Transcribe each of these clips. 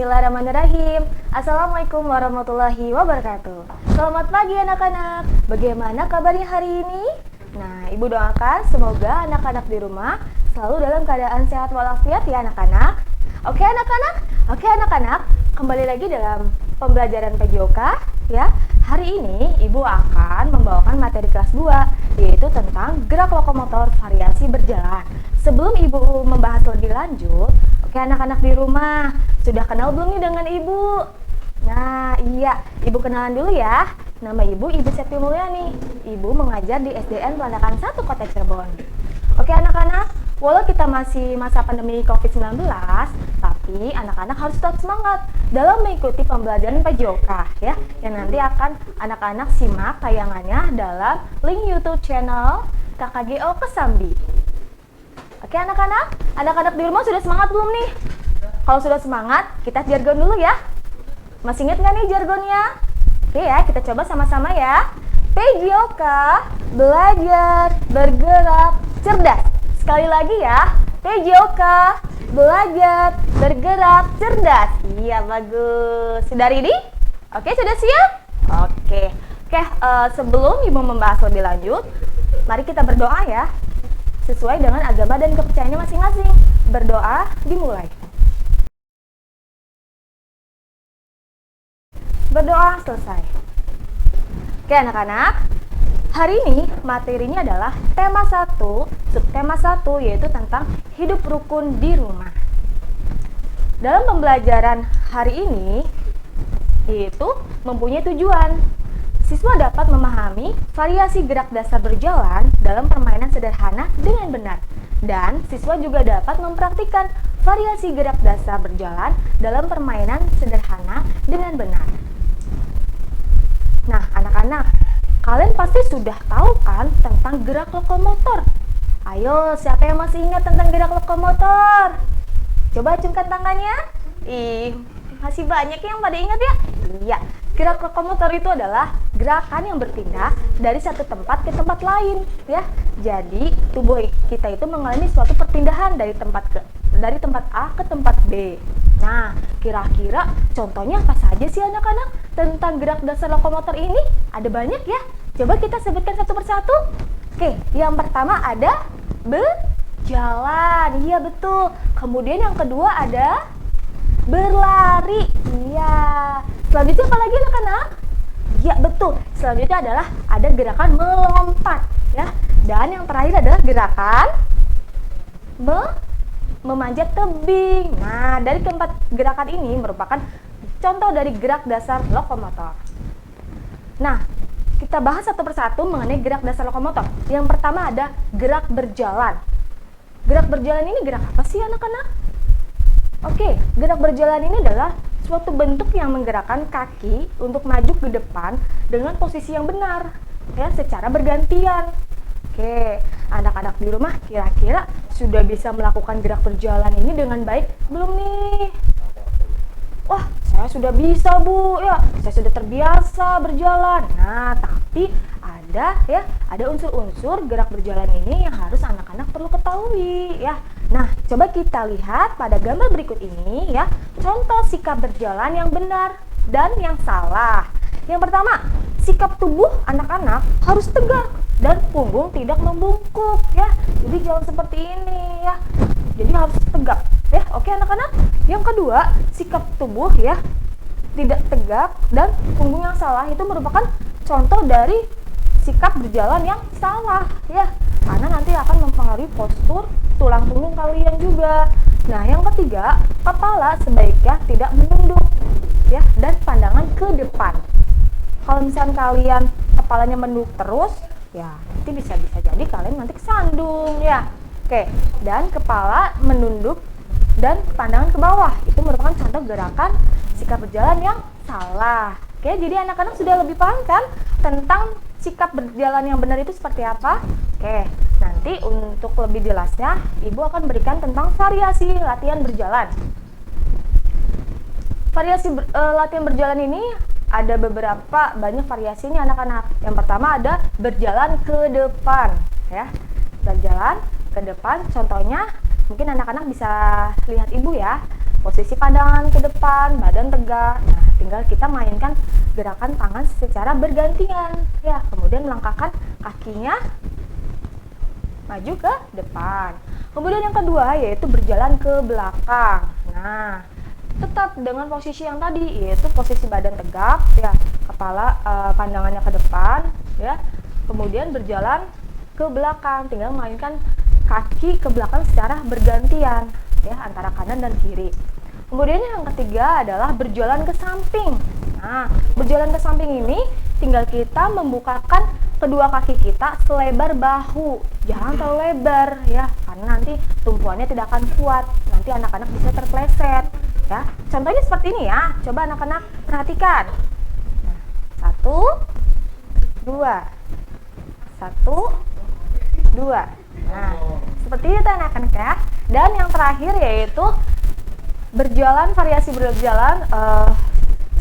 Bismillahirrahmanirrahim. Assalamualaikum warahmatullahi wabarakatuh. Selamat pagi anak-anak. Bagaimana kabarnya hari ini? Nah, Ibu doakan semoga anak-anak di rumah selalu dalam keadaan sehat walafiat ya anak-anak. Oke anak-anak, kembali lagi dalam pembelajaran PJOK ya. Hari ini Ibu akan membawakan materi kelas 2, yaitu tentang gerak lokomotor variasi berjalan. Sebelum Ibu membahas lebih lanjut, oke anak-anak di rumah, sudah kenal belum nih dengan Ibu? Nah iya, Ibu kenalan dulu ya. Nama Ibu Septi Mulyani. Ibu mengajar di SDN Pelandakan 1 Kota Cirebon. Oke anak-anak, walau kita masih masa pandemi COVID-19, tapi anak-anak harus tetap semangat dalam mengikuti pembelajaran PJOK ya, yang nanti akan anak-anak simak tayangannya dalam link YouTube channel KKGO Kesambi. Oke anak-anak di rumah sudah semangat belum nih? Kalau sudah semangat, kita jargon dulu ya. Masih ingat nggak nih jargonnya? Oke ya, kita coba sama-sama ya. PJOK, belajar, bergerak, cerdas. Sekali lagi ya, PJOK, belajar, bergerak, cerdas. Iya, bagus. Sudah ready? Oke, sudah siap? Oke, sebelum Ibu membahas lebih lanjut, mari kita berdoa ya. Sesuai dengan agama dan kepercayaannya masing-masing. Berdoa dimulai. Berdoa selesai. Oke anak-anak, hari ini materinya adalah tema 1, subtema 1, yaitu tentang hidup rukun di rumah. Dalam pembelajaran hari ini, yaitu mempunyai tujuan. Siswa dapat memahami variasi gerak dasar berjalan dalam permainan sederhana dengan benar. Dan siswa juga dapat mempraktikkan variasi gerak dasar berjalan dalam permainan sederhana dengan benar. Nah, anak-anak, kalian pasti sudah tahu kan tentang gerak lokomotor? Ayo, siapa yang masih ingat tentang gerak lokomotor? Coba acungkan tangannya. Masih banyak yang pada ingat ya? Iya, gerak lokomotor itu adalah gerakan yang berpindah dari satu tempat ke tempat lain ya. Jadi, tubuh kita itu mengalami suatu perpindahan dari tempat A ke tempat B. Nah, kira-kira contohnya apa saja sih anak-anak tentang gerak dasar lokomotor ini? Ada banyak ya. Coba kita sebutkan satu persatu. Oke, yang pertama ada berjalan. Iya, betul. Kemudian yang kedua ada berlari. Iya. Selanjutnya apa lagi anak-anak? Ya, betul. Selanjutnya adalah ada gerakan melompat ya. Dan yang terakhir adalah gerakan memanjat tebing. Nah, dari keempat gerakan ini merupakan contoh dari gerak dasar lokomotor. Nah, kita bahas satu persatu mengenai gerak dasar lokomotor. Yang pertama ada gerak berjalan. Gerak berjalan ini gerak apa sih anak-anak? Oke, gerak berjalan ini adalah suatu bentuk yang menggerakkan kaki untuk maju ke depan dengan posisi yang benar ya, secara bergantian. Oke, anak-anak di rumah kira-kira sudah bisa melakukan gerak berjalan ini dengan baik belum nih? Wah, saya sudah bisa Bu ya, saya sudah terbiasa berjalan. Nah, tapi ada unsur-unsur gerak berjalan ini yang harus anak-anak perlu ketahui ya. Nah, coba kita lihat pada gambar berikut ini ya, contoh sikap berjalan yang benar dan yang salah. Yang pertama, sikap tubuh anak-anak harus tegak dan punggung tidak membungkuk ya. Jadi jangan seperti ini ya. Jadi harus tegak ya. Oke anak-anak. Yang kedua, sikap tubuh ya tidak tegak dan punggung yang salah itu merupakan contoh dari sikap berjalan yang salah ya. Karena nanti akan mempengaruhi postur tulang punggung kalian juga. Nah, yang ketiga, kepala sebaiknya tidak menunduk ya dan pandangan ke depan. Kalau misalnya kalian kepalanya menunduk terus, ya nanti bisa jadi kalian nanti kesandung ya. Oke, dan kepala menunduk dan pandangan ke bawah itu merupakan contoh gerakan sikap berjalan yang salah. Oke, jadi anak-anak sudah lebih paham kan tentang sikap berjalan yang benar itu seperti apa? Oke, nanti untuk lebih jelasnya Ibu akan berikan tentang variasi latihan berjalan. Variasi latihan berjalan ini ada banyak variasinya anak-anak. Yang pertama ada berjalan ke depan ya. Berjalan ke depan, contohnya mungkin anak-anak bisa lihat Ibu ya. posisi pandangan ke depan, badan tegak. Nah, tinggal kita mainkan gerakan tangan secara bergantian ya. Kemudian melangkahkan kakinya maju ke depan. Kemudian yang kedua yaitu berjalan ke belakang. Nah, tetap dengan posisi yang tadi, yaitu posisi badan tegak ya, kepala pandangannya ke depan ya. Kemudian berjalan ke belakang, tinggal mainkan kaki ke belakang secara bergantian ya, antara kanan dan kiri. Kemudian yang ketiga adalah berjalan ke samping. Nah, berjalan ke samping ini tinggal kita membukakan kedua kaki kita selebar bahu, jangan terlalu lebar ya, karena nanti tumpuannya tidak akan kuat, nanti anak-anak bisa terpleset ya. Contohnya seperti ini ya, coba anak-anak perhatikan. Nah, 1, 2, 1, 2. Nah, seperti itu anak-anak ya. Dan yang terakhir yaitu berjalan, variasi berjalan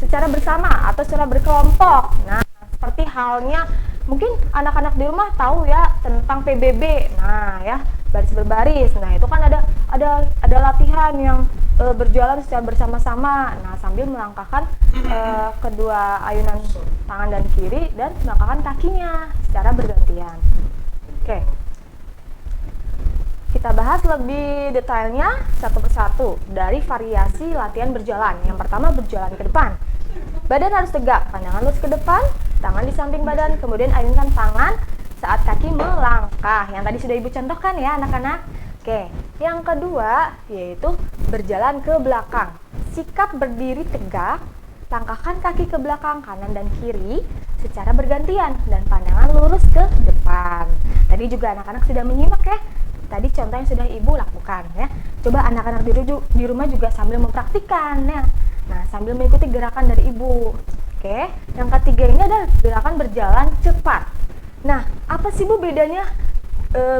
secara bersama atau secara berkelompok. Nah, seperti halnya mungkin anak-anak di rumah tahu ya tentang PBB. Nah, ya, baris berbaris. Nah, itu kan ada latihan yang berjalan secara bersama-sama. Nah, sambil melangkahkan kedua ayunan tangan dan kiri dan melangkahkan kakinya secara bergantian. Oke. Kita bahas lebih detailnya satu persatu dari variasi latihan berjalan. Yang pertama berjalan ke depan. Badan harus tegak, pandangan lurus ke depan, tangan di samping badan, kemudian ayunkan tangan saat kaki melangkah. Yang tadi sudah Ibu contohkan ya anak-anak. Oke, yang kedua yaitu berjalan ke belakang. Sikap berdiri tegak, langkahkan kaki ke belakang kanan dan kiri secara bergantian dan pandangan lurus ke depan. Tadi juga anak-anak sudah menyimak ya. Tadi contoh yang sudah Ibu lakukan ya. Coba anak-anak di rumah juga sambil mempraktikkan ya. Nah, sambil mengikuti gerakan dari Ibu. Oke, yang ketiga ini adalah gerakan berjalan cepat. Nah, apa sih Bu bedanya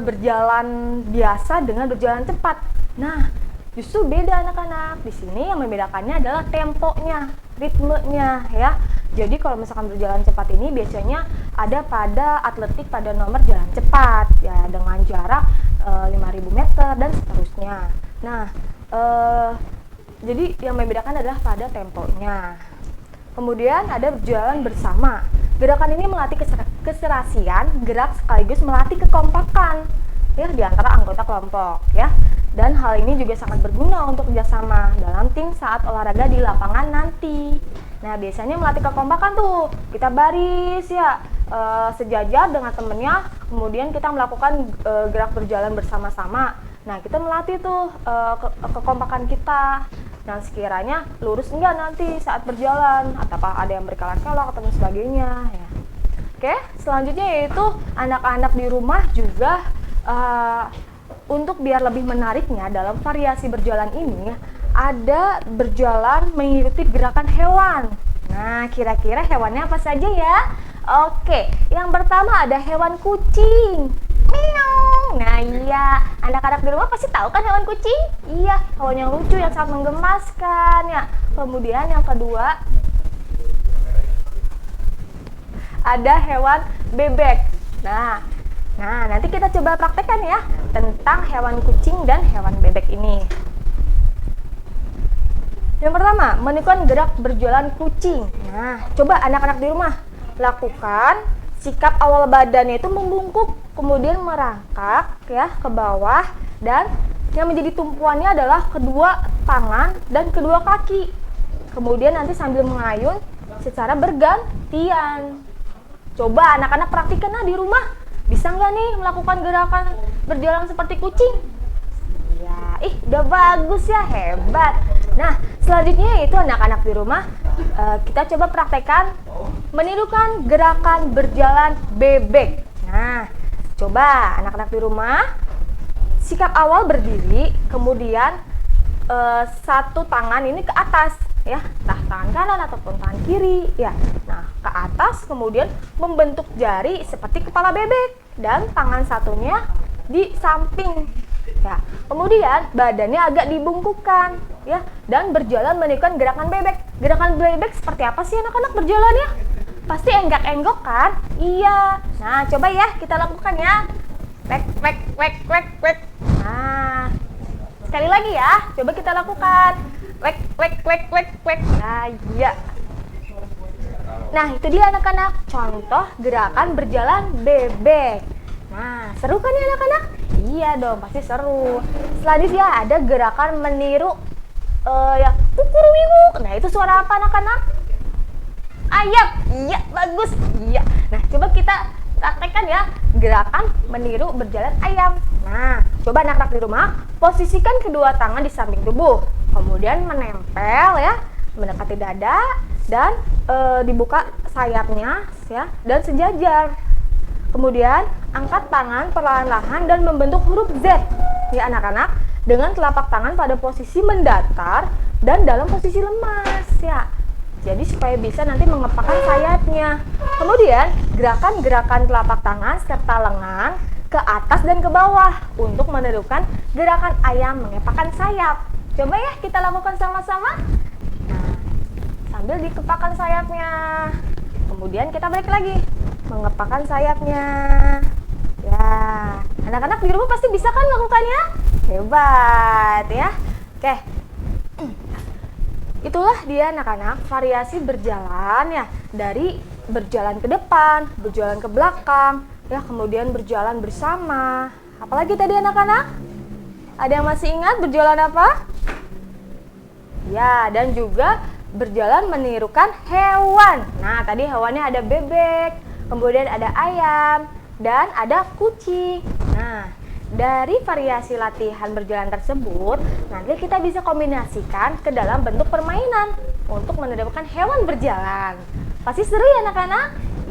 berjalan biasa dengan berjalan cepat? Nah, justru beda anak-anak. Di sini yang membedakannya adalah temponya, ritmenya ya. Jadi kalau misalkan berjalan cepat ini biasanya ada pada atletik pada nomor jalan cepat ya, dengan jarak 5.000 meter dan seterusnya. Nah, jadi yang membedakan adalah pada temponya. Kemudian ada berjalan bersama. Gerakan ini melatih keserasian gerak sekaligus melatih kekompakan ya di antara anggota kelompok ya. Dan hal ini juga sangat berguna untuk kerjasama dalam tim saat olahraga di lapangan nanti. Nah, biasanya melatih kekompakan tuh, kita baris ya, sejajar dengan temennya, kemudian kita melakukan gerak berjalan bersama-sama. Nah, kita melatih tuh kekompakan kita. Dan sekiranya lurus enggak nanti saat berjalan, apakah ada yang berkelak-kelok atau sebagainya ya. Oke, selanjutnya yaitu anak-anak di rumah juga untuk biar lebih menariknya dalam variasi berjalan ini ada berjalan mengikuti gerakan hewan. Nah, kira-kira hewannya apa saja ya? Oke, yang pertama ada hewan kucing. Meong. Nah iya, anak-anak di rumah pasti tahu kan hewan kucing? Iya, hewan yang lucu yang sangat menggemaskan ya. Kemudian yang kedua ada hewan bebek. Nah nanti kita coba praktekkan ya tentang hewan kucing dan hewan bebek ini. Yang pertama, menirukan gerak berjalan kucing. Nah, coba anak-anak di rumah lakukan sikap awal badannya itu membungkuk, kemudian merangkak ya ke bawah, dan yang menjadi tumpuannya adalah kedua tangan dan kedua kaki. Kemudian nanti sambil mengayun secara bergantian. Coba anak-anak praktikkan di rumah. Bisa nggak nih melakukan gerakan berjalan seperti kucing? Ya, udah bagus ya, hebat. Nah, selanjutnya itu anak-anak di rumah kita coba praktekkan menirukan gerakan berjalan bebek. Nah, coba anak-anak di rumah sikap awal berdiri, kemudian satu tangan ini ke atas ya, entah tangan kanan ataupun tangan kiri ya. Nah, ke atas kemudian membentuk jari seperti kepala bebek dan tangan satunya di samping ya. Kemudian badannya agak dibungkukkan ya, dan berjalan menirukan gerakan bebek. Gerakan bebek seperti apa sih anak-anak berjalannya? Pasti enggak-enggok kan? Iya. Nah, coba ya kita lakukan ya. Wek wek wek wek wek. Nah, sekali lagi ya, coba kita lakukan. Wek, wek, wek, wek, wek. Nah, iya. Nah, itu dia anak-anak, contoh gerakan berjalan bebek. Nah, seru kan ya anak-anak? Iya dong, pasti seru. Selanjutnya ada gerakan meniru ya kukuruwiwuk. Nah, itu suara apa anak-anak? Ayam. Iya, bagus. Iya. Nah, coba kita praktekkan ya gerakan meniru berjalan ayam. Nah, coba anak-anak di rumah posisikan kedua tangan di samping tubuh, kemudian menempel ya, mendekati dada dan dibuka sayapnya ya dan sejajar. Kemudian angkat tangan perlahan-lahan dan membentuk huruf Z ya anak-anak, dengan telapak tangan pada posisi mendatar dan dalam posisi lemas ya. Jadi supaya bisa nanti mengepakkan sayapnya. Kemudian gerakan-gerakan telapak tangan serta lengan ke atas dan ke bawah untuk menirukan gerakan ayam mengepakkan sayap. Coba ya kita lakukan sama-sama. Nah, sambil dikepakkan sayapnya. Kemudian kita balik lagi mengepakkan sayapnya. Ya, anak-anak di rumah pasti bisa kan melakukannya? Hebat ya. Oke. Itulah dia anak-anak variasi berjalan ya, dari berjalan ke depan, berjalan ke belakang, ya kemudian berjalan bersama. Apalagi tadi anak-anak? Ada yang masih ingat berjalan apa? Ya, dan juga berjalan menirukan hewan. Nah, tadi hewannya ada bebek, kemudian ada ayam, dan ada kucing. Nah, dari variasi latihan berjalan tersebut, nanti kita bisa kombinasikan ke dalam bentuk permainan untuk menirukan hewan berjalan. Pasti seru ya anak-anak?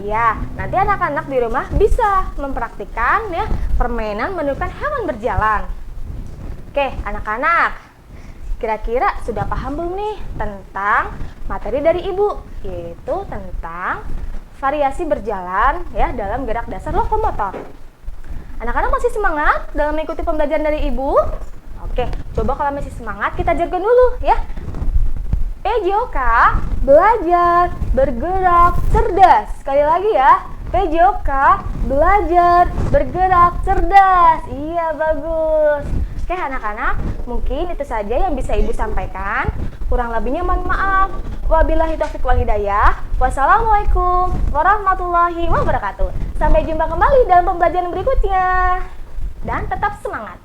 Iya, nanti anak-anak di rumah bisa mempraktikkan ya permainan menirukan hewan berjalan. Oke, anak-anak, kira-kira sudah paham belum nih tentang materi dari Ibu, yaitu tentang variasi berjalan ya dalam gerak dasar lokomotor. Anak-anak masih semangat dalam mengikuti pembelajaran dari Ibu? Oke, coba kalau masih semangat kita jargon dulu ya. PJOK, belajar, bergerak, cerdas. Sekali lagi ya, PJOK, belajar, bergerak, cerdas. Iya, bagus. Oke anak-anak, mungkin itu saja yang bisa Ibu sampaikan. Kurang lebihnya mohon maaf. Wabillahi taufiq wal hidayah. Wassalamualaikum warahmatullahi wabarakatuh. Sampai jumpa kembali dalam pembelajaran berikutnya. Dan tetap semangat.